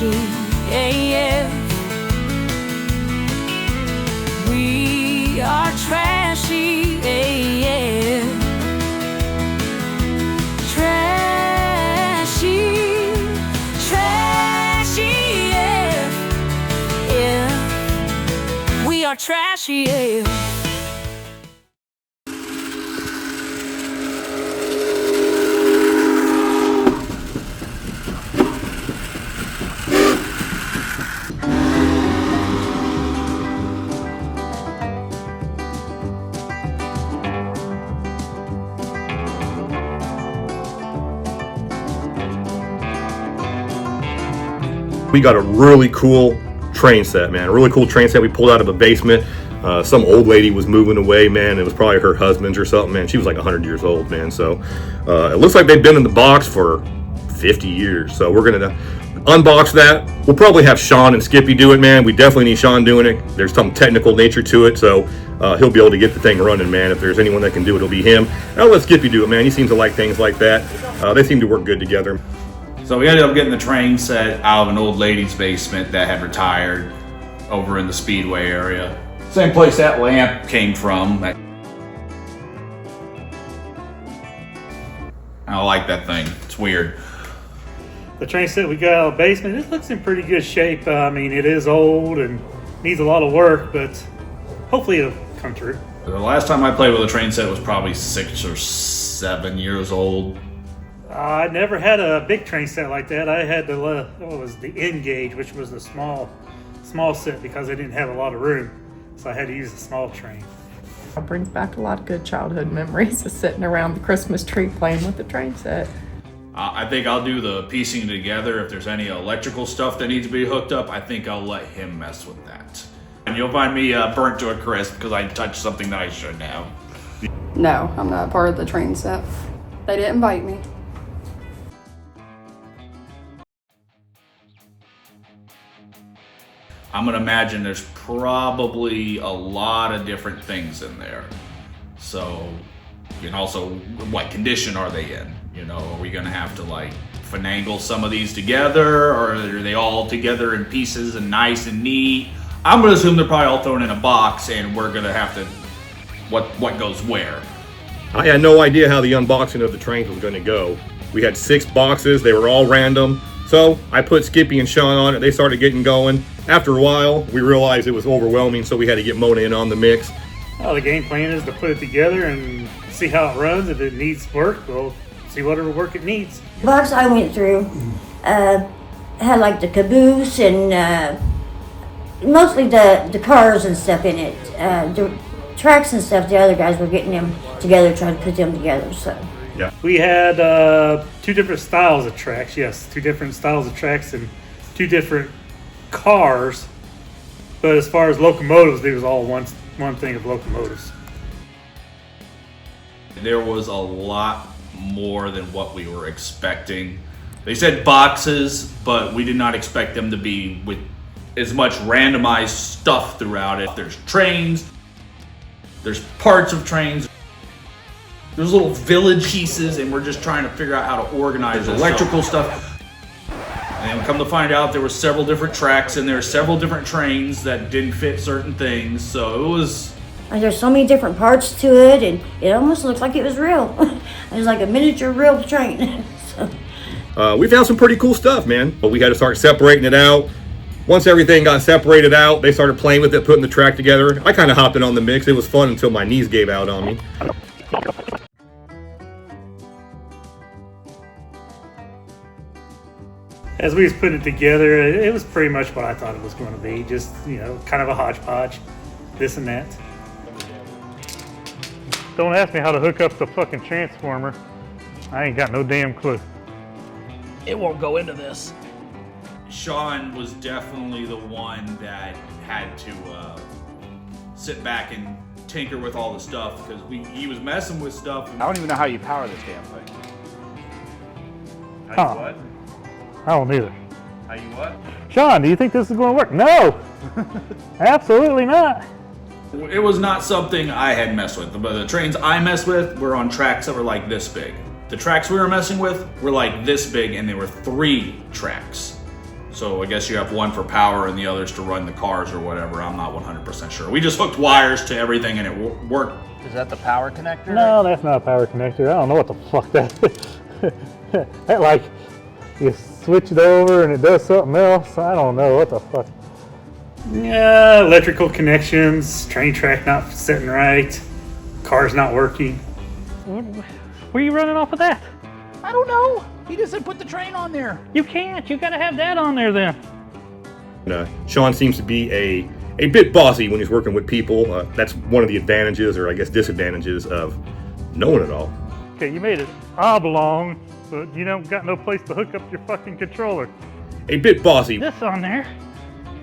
trashy AF. We are trashy AF. Trashy, trashy AF. Yeah. We are trashy AF. We got a really cool train set, man. A really cool train set we pulled out of a basement. Some old lady was moving away, man. It was probably her husband's or something, man. She was like 100 years old, man. So it looks like they've been in the box for 50 years. So we're gonna unbox that. We'll probably have Sean and Skippy do it, man. We definitely need Sean doing it. There's some technical nature to it, so he'll be able to get the thing running, man. If there's anyone that can do it, it'll be him. I'll let Skippy do it, man. He seems to like things like that. They seem to work good together. So we ended up getting the train set out of an old lady's basement that had retired over in the Speedway area. Same place that lamp came from. I like that thing. It's weird. The train set we got out of the basement, it looks in pretty good shape. I mean, it is old and needs a lot of work, but hopefully it'll come through. The last time I played with a train set was probably 6 or 7 years old. I never had a big train set like that. I had the what was the N gauge, which was the small set because I didn't have a lot of room, so I had to use a small train. It brings back a lot of good childhood memories of sitting around the Christmas tree playing with the train set. I think I'll do the piecing together. If there's any electrical stuff that needs to be hooked up, I think I'll let him mess with that. And you'll find me burnt to a crisp because I touched something that I shouldn't have. No, I'm not part of the train set. They didn't invite me. I'm gonna imagine there's probably a lot of different things in there. So, and also, what condition are they in? You know, are we gonna have to like finagle some of these together, or are they all together in pieces and nice and neat? I'm gonna assume they're probably all thrown in a box, and we're gonna have to, what goes where? I had no idea how the unboxing of the trains was gonna go. We had 6 boxes, they were all random. So I put Skippy and Sean on it, they started getting going. After a while, we realized it was overwhelming, so we had to get Mona in on the mix. Well, the game plan is to put it together and see how it runs. If it needs work, we'll see whatever work it needs. The box I went through had like the caboose and mostly the cars and stuff in it. The tracks and stuff, the other guys were getting them together, trying to put them together, so. Yeah. We had 2 different styles of tracks, yes, 2 different styles of tracks and 2 different cars. But as far as locomotives, they was all one thing of locomotives. There was a lot more than what we were expecting. They said boxes, but we did not expect them to be with as much randomized stuff throughout it. There's trains, there's parts of trains, there's little village pieces, and we're just trying to figure out how to organize electrical stuff. And come to find out, there were several different tracks and there were several different trains that didn't fit certain things, so it was... And there's so many different parts to it, and it almost looked like it was real. It was like a miniature real train. So. We found some pretty cool stuff, man. But we had to start separating it out. Once everything got separated out, they started playing with it, putting the track together. I kind of hopped in on the mix. It was fun until my knees gave out on me. As we was putting it together, it was pretty much what I thought it was going to be. Just, you know, kind of a hodgepodge, this and that. Don't ask me how to hook up the fucking transformer. I ain't got no damn clue. It won't go into this. Sean was definitely the one that had to sit back and tinker with all the stuff because he was messing with stuff. I don't even know how you power this damn thing. How you what? I don't either. How you what? Sean, do you think this is going to work? No, absolutely not. It was not something I had messed with, but the trains I messed with were on tracks that were like this big. The tracks we were messing with were like this big, and there were 3 tracks. So I guess you have one for power and the others to run the cars or whatever. I'm not 100% sure. We just hooked wires to everything and it worked. Is that the power connector? No, that's not a power connector. I don't know what the fuck that is. That, like, you switch it over and it does something else. I don't know what the fuck. Yeah, electrical connections, train track not sitting right, car's not working. Where are you running off of that? I don't know. He just said put the train on there. You can't. You gotta have that on there then. Sean seems to be a bit bossy when he's working with people. That's one of the advantages, or I guess disadvantages, of knowing it all. Okay, you made it oblong, but you don't got no place to hook up your fucking controller. A bit bossy. This on there.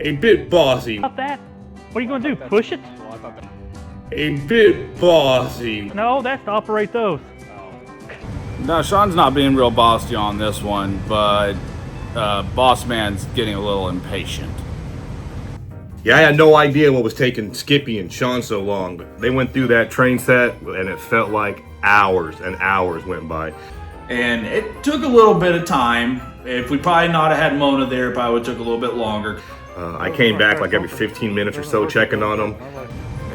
A bit bossy. About that. What are you gonna do? Push it? A bit bossy. No, that's to operate those. No, Sean's not being real bossy on this one, but Boss Man's getting a little impatient. Yeah, I had no idea what was taking Skippy and Sean so long, but they went through that train set and it felt like hours and hours went by. And it took a little bit of time. If we probably not have had Mona there, it probably would took a little bit longer. I came back like every 15 minutes or so checking on them.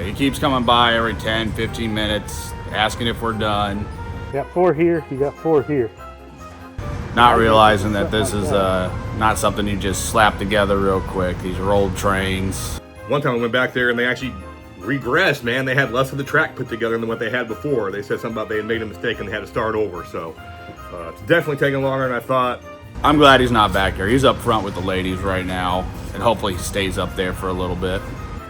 He keeps coming by every 10, 15 minutes, asking if we're done. You got 4 here, you got 4 here. Not realizing that this is not something you just slap together real quick. These are old trains. One time I went back there and they actually regressed, man. They had less of the track put together than what they had before. They said something about they had made a mistake and they had to start over. So it's definitely taking longer than I thought. I'm glad he's not back here. He's up front with the ladies right now, and hopefully he stays up there for a little bit.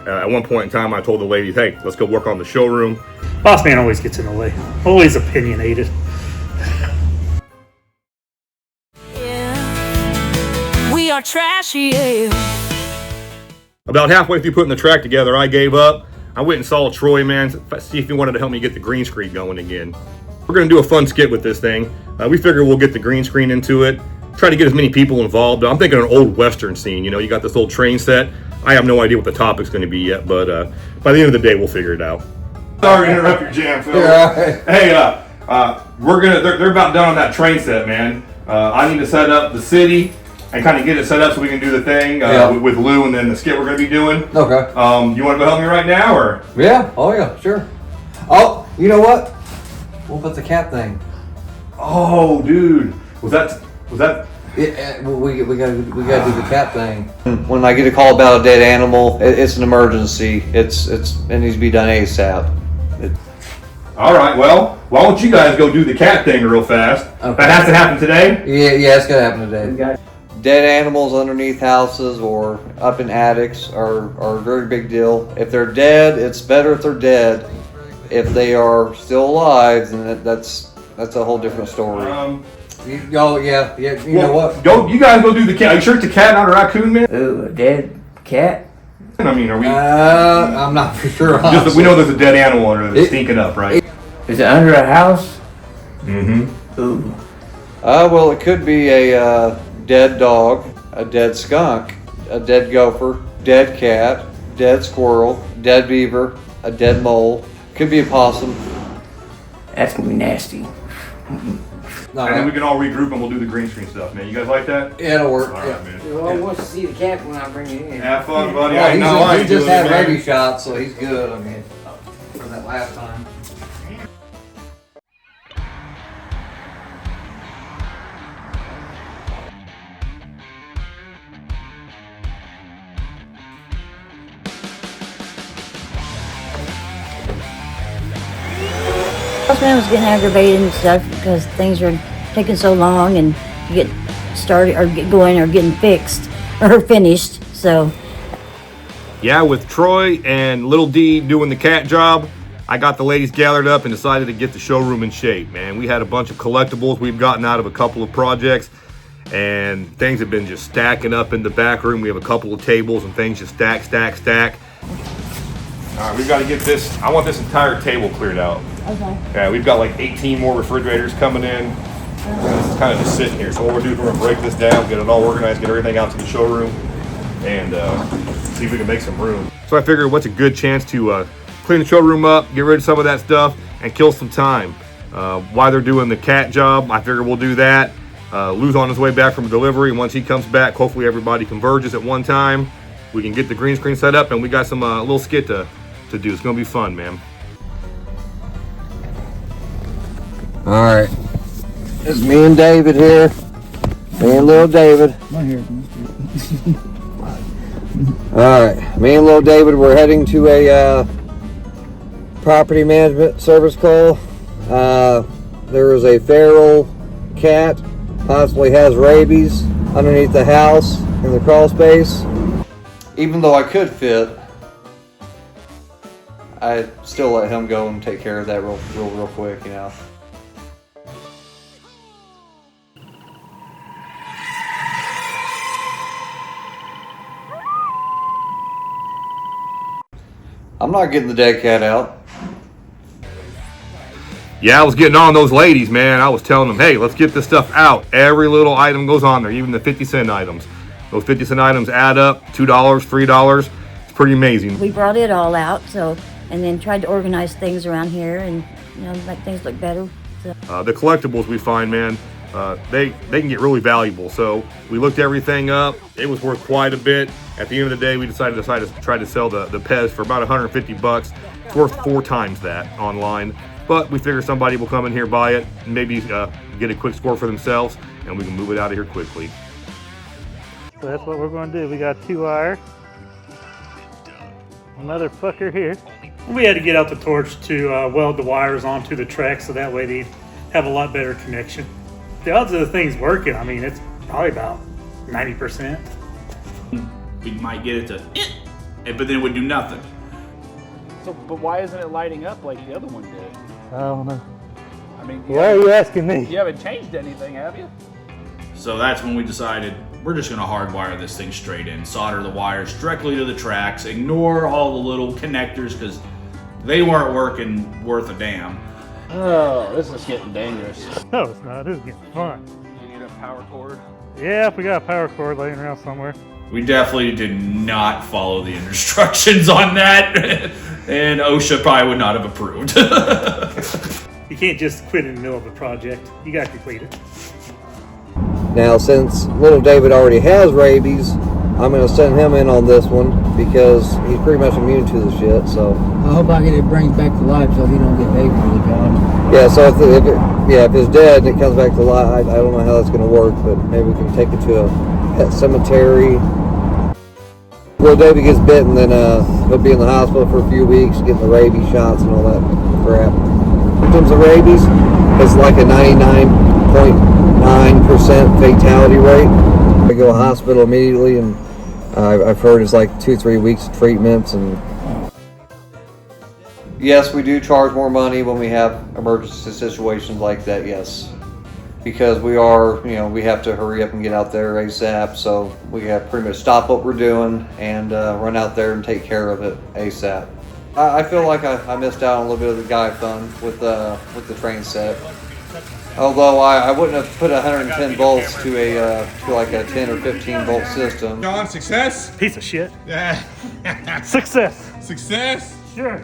At one point in time, I told the ladies, hey, let's go work on the showroom. Boss man always gets in the way. Always opinionated. Yeah, we are trashy. Yeah. About halfway through putting the track together, I gave up. I went and saw Troy, man, see if he wanted to help me get the green screen going again. We're going to do a fun skit with this thing. We figure we'll get the green screen into it, try to get as many people involved. I'm thinking an old Western scene. You know, you got this old train set. I have no idea what the topic's going to be yet, but by the end of the day, we'll figure it out. Sorry to interrupt your jam, Phil. Yeah. Hey, they're about done on that train set, man. I need to set up the city and kind of get it set up so we can do the thing with Lou and then the skit we're going to be doing. Okay. You want to go help me right now, or? Yeah. Oh yeah. Sure. Oh, you know what? What about the cat thing? Oh, dude, was that? Yeah, we gotta do the cat thing. When I get a call about a dead animal, it's an emergency. It needs to be done ASAP. All right. Well, why don't you guys go do the cat thing real fast? Okay. That has to happen today. Yeah, it's gonna happen today. Dead animals underneath houses or up in attics are a very big deal. If they're dead, it's better if they're dead. If they are still alive, then that's a whole different story. You know what? You guys go do the cat. Are you sure it's a cat, not a raccoon, man? Ooh, a dead cat? I mean, are we? I'm not for sure. Just we know there's a dead animal under there that's stinking up, right? Is it under a house? Mm-hmm. Ooh. Well, it could be a dead dog, a dead skunk, a dead gopher, dead cat, dead squirrel, dead beaver, a dead mole. Could be a possum. That's gonna be nasty. And then we can all regroup and we'll do the green screen stuff, man. You guys like that? Yeah, it'll work. All right, man. Well, I want to see the cat when I bring it in. Have fun, buddy. Well, he just had baby shots, so he's good. I mean, from that last time. Boss man was getting aggravated and stuff because things are taking so long and to get started or get going or getting fixed or finished. So Yeah, with Troy and Little D doing the cat job, I got the ladies gathered up and decided to get the showroom in shape, man. We had a bunch of collectibles we've gotten out of a couple of projects, and things have been just stacking up in the back room. We have a couple of tables and things just stack. All right, we've got to get this. I want this entire table cleared out. okay. Yeah, we've got like 18 more refrigerators coming in. This is kind of just sitting here. So what we're doing is we're gonna break this down, get it all organized, get everything out to the showroom, and see if we can make some room. So I figured what's a good chance to clean the showroom up, get rid of some of that stuff, and kill some time. While they're doing the cat job, I figure we'll do that. Lou's on his way back from delivery, and once he comes back, hopefully everybody converges at one time. We can get the green screen set up, and we got some little skit to do. It's gonna be fun, man. All right, it's me and David here. Me and little David. All right, me and little David, we're heading to a property management service call. There is a feral cat, possibly has rabies, underneath the house in the crawl space. Even though I could fit, I still let him go and take care of that real quick, you know. I'm not getting the dead cat out. Yeah, I was getting on those ladies, man. I was telling them, hey, let's get this stuff out. Every little item goes on there, even the 50-cent items. Those 50-cent items add up, $2, $3. It's pretty amazing. We brought it all out, and then tried to organize things around here and, make things look better. So. The collectibles we find, man, they can get really valuable. So we looked everything up. It was worth quite a bit. At the end of the day, we decided to try to sell the Pez for about $150. It's worth 4 times that online. But we figure somebody will come in here, buy it, and maybe get a quick score for themselves, and we can move it out of here quickly. So that's what we're going to do. We got 2-wire. Another fucker here. We had to get out the torch to weld the wires onto the track so that way they have a lot better connection. The odds of the thing's working, I mean, it's probably about 90%. We might get it to, but then it would do nothing. So, but why isn't it lighting up like the other one did? I don't know. I mean, Why are you asking me? You haven't changed anything, have you? So that's when we decided we're just gonna hardwire this thing straight in, solder the wires directly to the tracks, ignore all the little connectors because they weren't working worth a damn. Oh, this is getting dangerous. No, it's not. This is getting fun. You need a power cord? Yeah, if we got a power cord laying around somewhere. We definitely did not follow the instructions on that, and OSHA probably would not have approved. You can't just quit in the middle of a project. You got to complete it. Now, since little David already has rabies, I'm going to send him in on this one because he's pretty much immune to the shit. So I hope I get it brings back to life so he don't get baby for the job. yeah, so if it's dead and it comes back to life, I don't know how that's going to work, but maybe we can take it to a pet cemetery. Little David gets bitten, then he'll be in the hospital for a few weeks getting the rabies shots and all that crap. Symptoms of rabies, it's like a 99.9% fatality rate. I go to the hospital immediately, and I've heard it's like 2-3 weeks of treatments. And yes, we do charge more money when we have emergency situations like that. Yes, because we have to hurry up and get out there ASAP. So we have to pretty much stop what we're doing and run out there and take care of it ASAP. I feel like I missed out on a little bit of the guy fun with the train set. Although I wouldn't have put 110 volts to like a 10 or 15 volt system. John, success? Piece of shit. Yeah. Success. Success? Sure.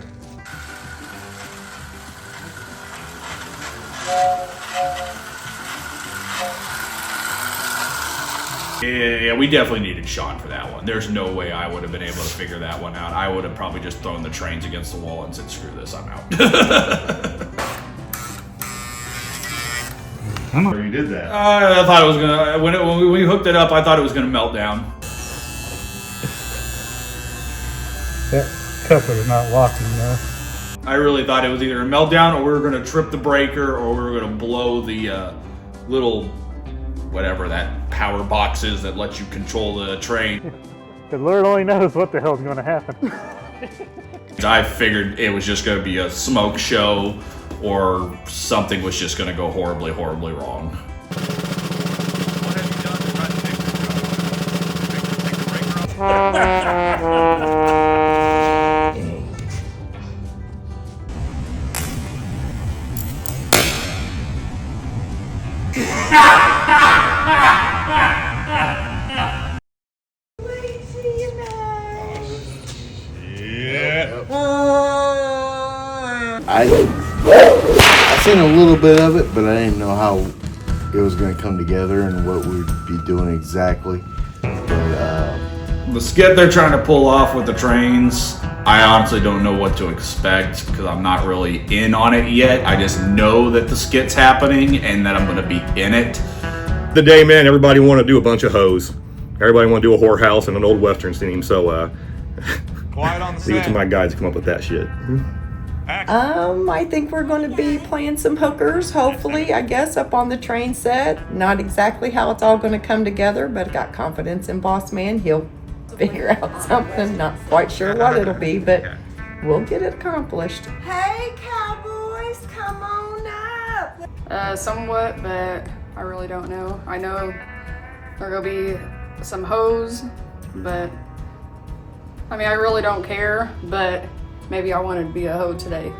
Yeah, we definitely needed Sean for that one. There's no way I would have been able to figure that one out. I would have probably just thrown the trains against the wall and said, screw this, I'm out. You did that. I thought it was gonna, when we hooked it up, I thought it was gonna melt down. That coupler is not locking now. I really thought it was either a meltdown or we were gonna trip the breaker or we were gonna blow the little, whatever that power box is that lets you control the train. The Lord only knows what the hell's gonna happen. I figured it was just gonna be a smoke show or something was just gonna go horribly, horribly wrong. What have you done to try to fix this job? Take the breaker I seen a little bit of it, but I didn't know how it was going to come together and what we'd be doing exactly. But the skit they're trying to pull off with the trains, I honestly don't know what to expect because I'm not really in on it yet. I just know that the skit's happening and that I'm going to be in it. The day, man, everybody want to do a bunch of hoes. Everybody want to do a whorehouse and an old western theme. So Quiet on the leave it to set. my guys to come up with that shit. I think we're going to be playing some hookers, hopefully, I guess, up on the train set. Not exactly how it's all going to come together, but I got confidence in Boss Man. He'll figure out something. Not quite sure what it'll be, but we'll get it accomplished. Hey, cowboys, come on up. Somewhat, but I really don't know. I know there are gonna be some hoes, but I mean, I really don't care, but maybe I wanted to be a hoe today.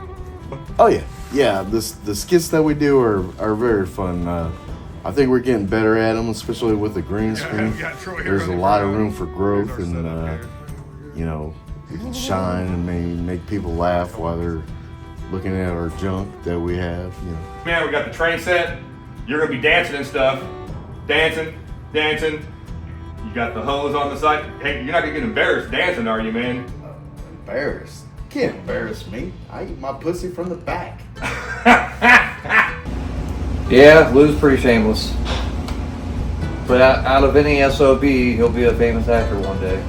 oh yeah, the skits that we do are very fun. I think we're getting better at them, especially with the green screen. There's a lot of room for growth, and you know, we can shine and make people laugh while they're looking at our junk that we have. You know. Man, we got the train set. You're gonna be dancing and stuff. Dancing. You got the hose on the side. Hey, you're not gonna get embarrassed dancing, are you, man? Embarrassed? Can't embarrass me. I eat my pussy from the back. Yeah, Lou's pretty shameless. But out of any SOB, he'll be a famous actor one day.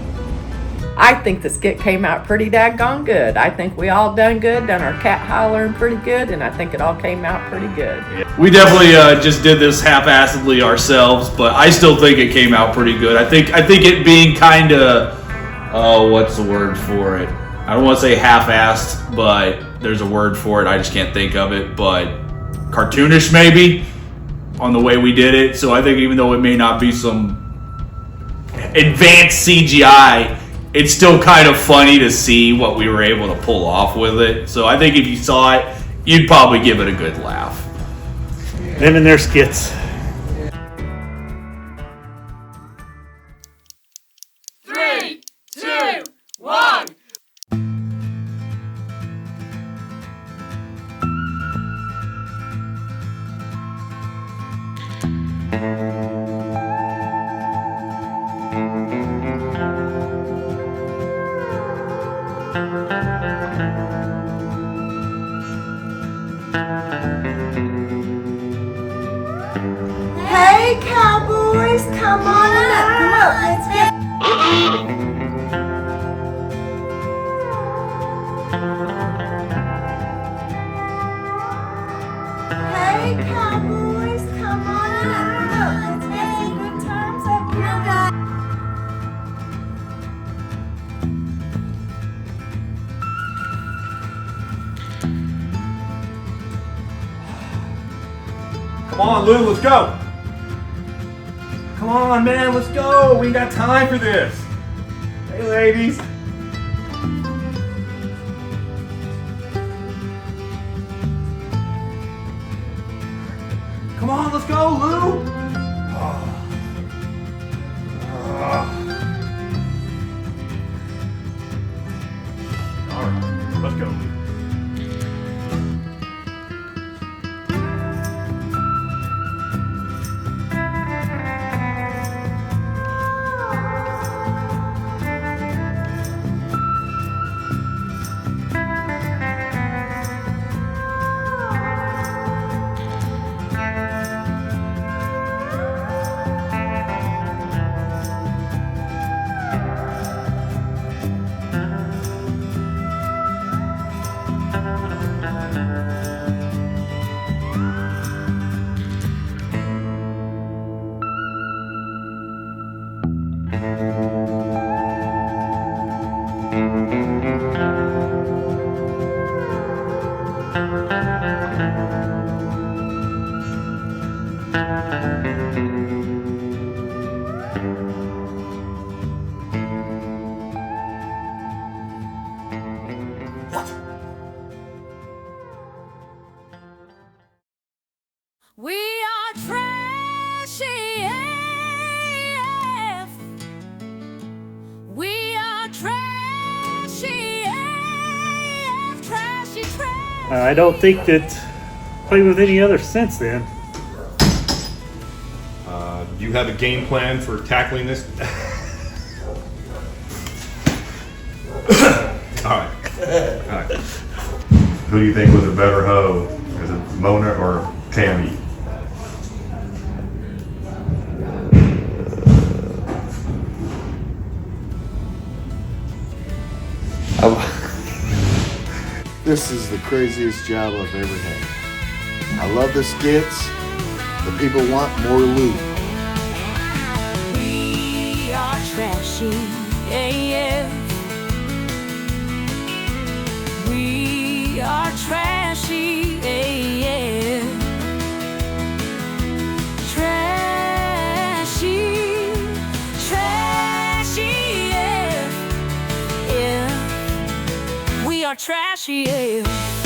I think the skit came out pretty daggone good. I think we all done good, done our cat hollering pretty good, and I think it all came out pretty good. We definitely just did this half-assedly ourselves, but I still think it came out pretty good. I think it being kind of, what's the word for it? I don't want to say half-assed, but there's a word for it. I just can't think of it, but cartoonish maybe on the way we did it. So I think even though it may not be some advanced CGI, it's still kind of funny to see what we were able to pull off with it. So I think if you saw it, you'd probably give it a good laugh. Them and their skits. Three, two, one. Hey, cowboys, come on up. Come up, let's get. Hey, cowboys, come on up. Let's get some good times up here. Come on, Lou, let's go. Come on, man, let's go. We ain't got time for this. Hey, ladies. Come on, let's go, Lou. All right, let's go, Lou. We are Trashy AF. We are Trashy AF. Trashy, trashy. I don't think that played with any other since then. Do you have a game plan for tackling this? All right. Who do you think was a better hoe? Is it Mona or Tammy? This is the craziest job I've ever had. I love the skits. The people want more loot. We are trashy AF. We are trashy AF. Trashy, trashy AF. Yeah. We are trashy AF.